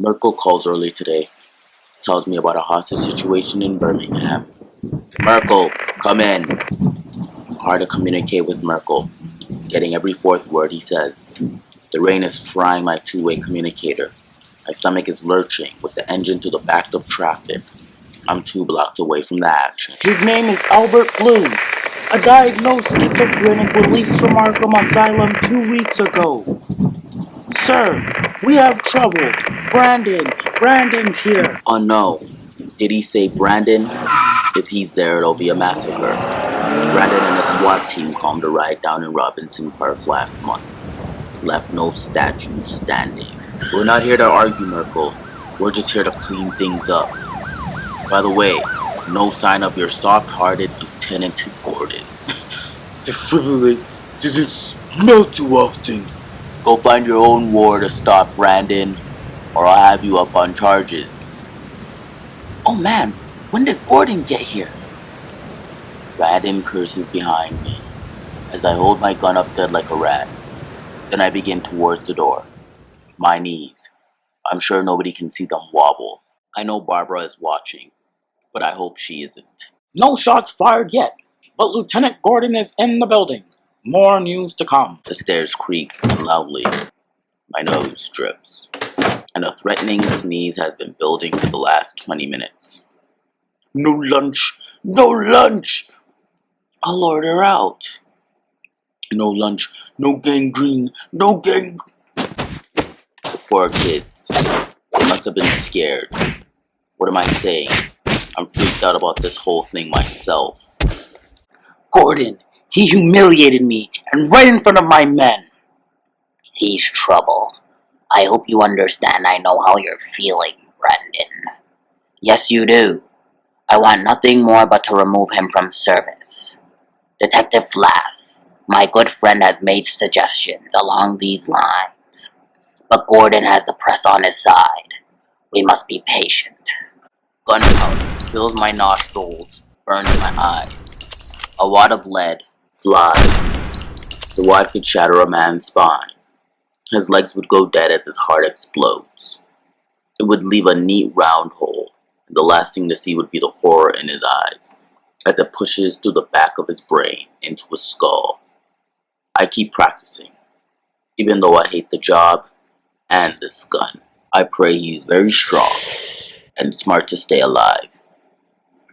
Merkel calls early today. Tells me about a hostage situation in Birmingham. Merkel, come in. Hard to communicate with Merkel. Getting every fourth word he says. The rain is frying my two-way communicator. My stomach is lurching with the engine to the back of traffic. I'm 2 blocks away from the action. His name is Albert Bloom, a diagnosed schizophrenic released from Arkham Asylum 2 weeks ago. Sir, we have trouble. Brandon's here. Oh no. Did he say Brandon? If he's there, it'll be a massacre. Brandon and a SWAT team calmed a riot down in Robinson Park last month. Left no statues standing. We're not here to argue, Merkel. We're just here to clean things up. By the way, no sign of your soft-hearted Lieutenant Gordon. Defibrillate doesn't smell too often. Go find your own war to stop Brandon, or I'll have you up on charges. Oh man, when did Gordon get here? Brandon curses behind me as I hold my gun up dead like a rat. Then I begin towards the door. My knees. I'm sure nobody can see them wobble. I know Barbara is watching, but I hope she isn't. No shots fired yet, but Lieutenant Gordon is in the building. More news to come. The stairs creak loudly. My nose drips, and a threatening sneeze has been building for the last 20 minutes. No lunch! No lunch! I'll order out. No lunch, no gangrene, no gang... The poor kids. They must have been scared. What am I saying? I'm freaked out about this whole thing myself. Gordon, he humiliated me, and right in front of my men. He's trouble. I hope you understand I know how you're feeling, Brandon. Yes, you do. I want nothing more but to remove him from service. Detective Flass, my good friend, has made suggestions along these lines. But Gordon has the press on his side. We must be patient. Gunpowder fills my nostrils, burns my eyes. A wad of lead flies. The wad could shatter a man's spine. His legs would go dead as his heart explodes. It would leave a neat round hole, and the last thing to see would be the horror in his eyes as it pushes through the back of his brain into his skull. I keep practicing, even though I hate the job and this gun. I pray he's very strong and smart to stay alive.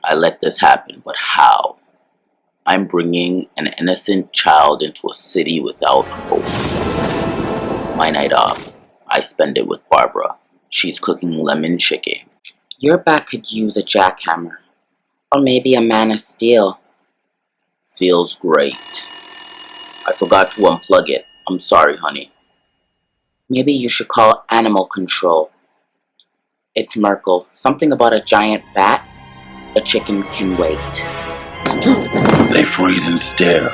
I let this happen, but how? I'm bringing an innocent child into a city without hope. My night off, I spend it with Barbara. She's cooking lemon chicken. Your back could use a jackhammer, or maybe a man of steel. Feels great. I forgot to unplug it. I'm sorry, honey. Maybe you should call animal control. It's Merkel. Something about a giant bat? The chicken can wait. They freeze and stare.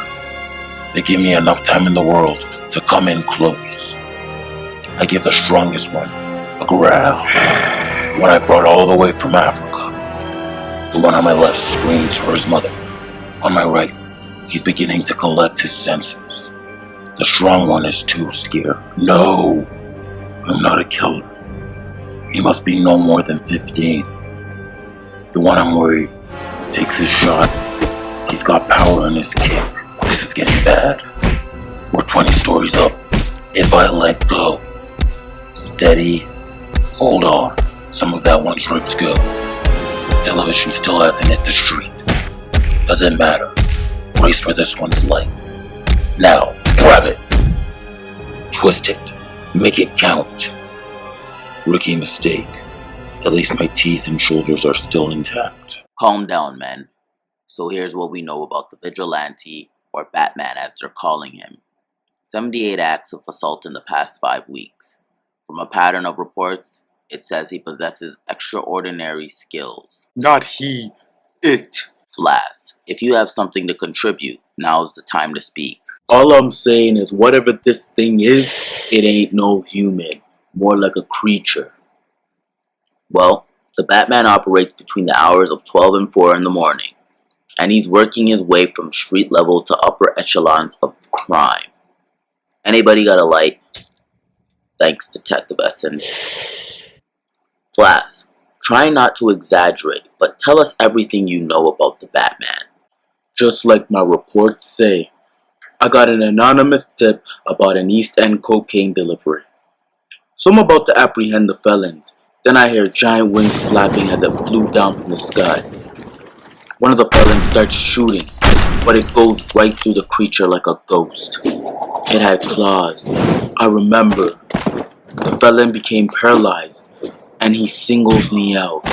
They give me enough time in the world to come in close. I give the strongest one a growl. One I brought all the way from Africa. The one on my left screams for his mother. On my right, he's beginning to collect his senses. The strong one is too scared. No, I'm not a killer. He must be no more than 15. The one I'm worried takes his shot. He's got power in his kick. This is getting bad. We're 20 stories up. If I let go. Steady. Hold on. Some of that one's ripped go. Television still hasn't hit the street. Doesn't matter. Race for this one's life. Now, grab it. Twist it. Make it count. Rookie mistake. At least my teeth and shoulders are still intact. Calm down, men. So here's what we know about the Vigilante, or Batman as they're calling him. 78 acts of assault in the past 5 weeks. From a pattern of reports, it says he possesses extraordinary skills. Not he. It. Flass, if you have something to contribute, now's the time to speak. All I'm saying is whatever this thing is, it ain't no human. More like a creature. Well, the Batman operates between the hours of 12 and 4 in the morning, and he's working his way from street level to upper echelons of crime. Anybody got a light? Thanks, Detective Essen. Flash, try not to exaggerate, but tell us everything you know about the Batman. Just like my reports say, I got an anonymous tip about an East End cocaine delivery. So I'm about to apprehend the felons. Then I hear giant wings flapping as it flew down from the sky. One of the felons starts shooting, but it goes right through the creature like a ghost. It had claws. I remember. The felon became paralyzed, and he singles me out.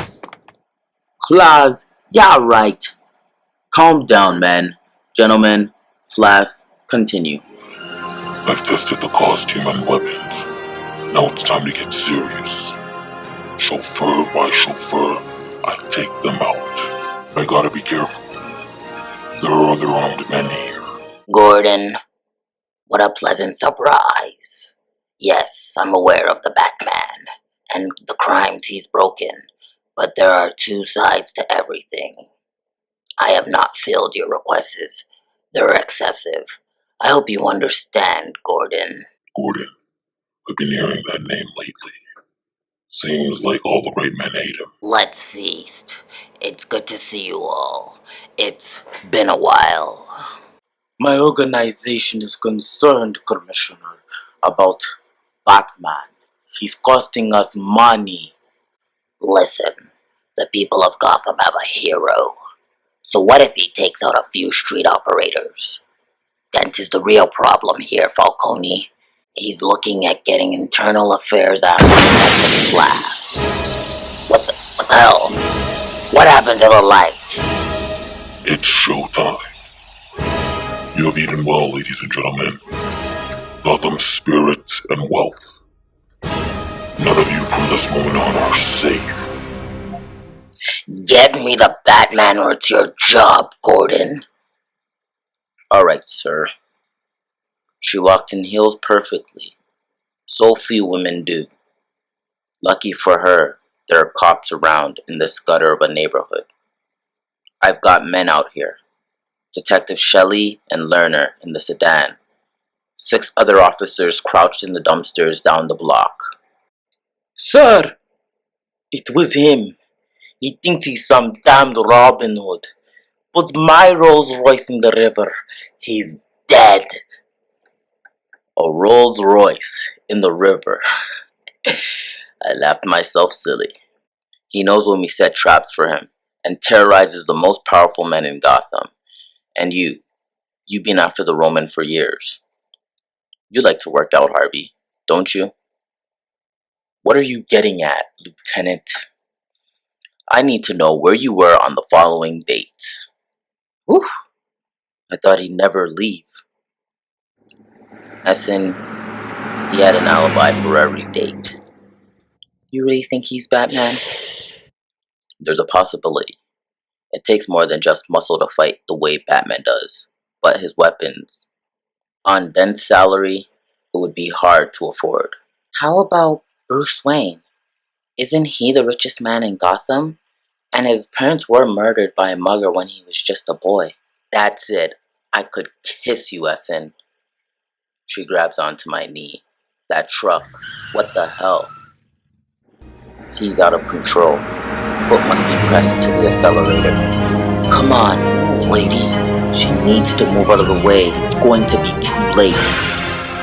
Claws? Yeah, right. Calm down, man. Gentlemen, Flash, continue. I've tested the costume and weapons. Now it's time to get serious. Chauffeur by chauffeur, I take them out. I gotta be careful. There are other armed men here. Gordon, what a pleasant surprise. Yes, I'm aware of the Batman and the crimes he's broken, but there are two sides to everything. I have not filled your requests. They're excessive. I hope you understand, Gordon. Gordon, I've been hearing that name lately. Seems like all the right men hate him. Let's feast. It's good to see you all. It's been a while. My organization is concerned, Commissioner, about Batman. He's costing us money. Listen, the people of Gotham have a hero. So what if he takes out a few street operators? Dent is the real problem here, Falcone. He's looking at getting internal affairs out of the Flash. What the hell? What happened to the lights? It's showtime. You have eaten well, ladies and gentlemen. Gotham's spirit and wealth. None of you from this moment on are safe. Get me the Batman or it's your job, Gordon. Alright, sir. She walks in heels perfectly. So few women do. Lucky for her, there are cops around in this gutter of a neighborhood. I've got men out here. Detective Shelley and Lerner in the sedan. 6 other officers crouched in the dumpsters down the block. Sir! It was him. He thinks he's some damned Robin Hood. Puts my Rolls Royce in the river. He's dead. A Rolls Royce in the river. I laughed myself silly. He knows when we set traps for him and terrorizes the most powerful men in Gotham. And you've been after the Roman for years. You like to work out, Harvey, don't you? What are you getting at, Lieutenant? I need to know where you were on the following dates. Whew, I thought he'd never leave. As in, he had an alibi for every date. You really think he's Batman? There's a possibility. It takes more than just muscle to fight the way Batman does, but his weapons. On Dent's salary, it would be hard to afford. How about Bruce Wayne? Isn't he the richest man in Gotham? And his parents were murdered by a mugger when he was just a boy. That's it. I could kiss you, Essen. She grabs onto my knee. That truck. What the hell? He's out of control. Foot must be pressed to the accelerator. Come on, move, lady. She needs to move out of the way. It's going to be too late.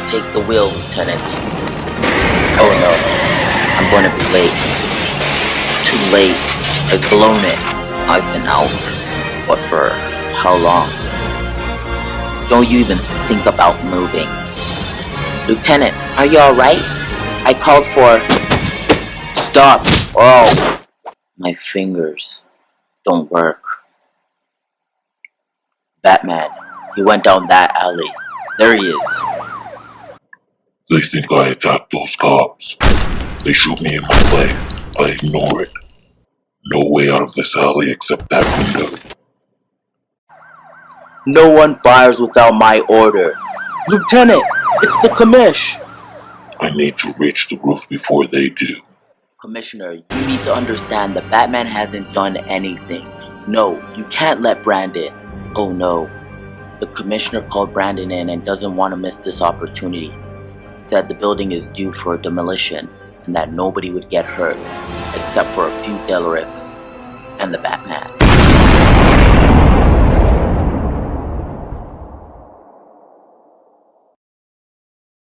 Take the wheel, Lieutenant. Oh no, I'm going to be late. It's too late. I've blown it. I've been out. But for how long? Don't you even think about moving. Lieutenant, are you alright? I called for... Stop! Oh! My fingers don't work. Batman, he went down that alley. There he is. They think I attacked those cops. They shoot me in my leg. I ignore it. No way out of this alley except that window. No one fires without my order. Lieutenant, it's the commish. I need to reach the roof before they do. Commissioner, you need to understand that Batman hasn't done anything. No, you can't let Brandon. Oh no. The commissioner called Brandon in and doesn't want to miss this opportunity. Said the building is due for demolition and that nobody would get hurt. except for a few derelicts and the Batman.